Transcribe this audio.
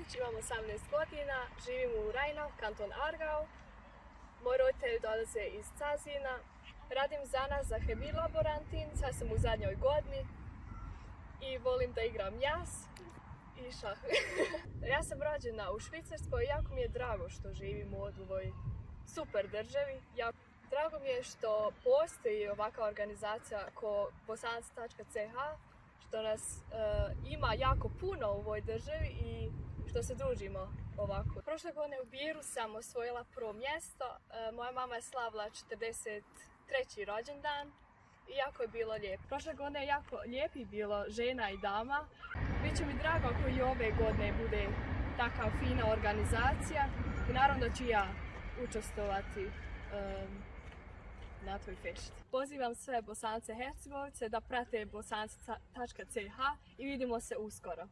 Radović, imam 18 godina, živim u Rajna, kanton Aargau. Moji roditelji dolaze iz Cazina. Radim za nas za hemij laborantin, sad sam u zadnjoj godini i volim da igram jas i šah. Ja sam rođena u Švicarskoj i jako mi je drago što živim u ovoj super državi. Drago mi je što postoji ovakva organizacija ko bosanac.ch, što nas ima jako puno u ovoj državi i što se družimo ovako. Prošle godine u Biru sam osvojila prvo mjesto. Moja mama je slavila 43. rođendan i jako je bilo lijepo. Prošle godine je jako lijepi bilo žena i dama. Biće mi drago ako i ove godine bude takva fina organizacija i naravno da ću ja učestvovati na toj fešti. Pozivam sve Bosance Hercegovice da prate bosanac.ch i vidimo se uskoro.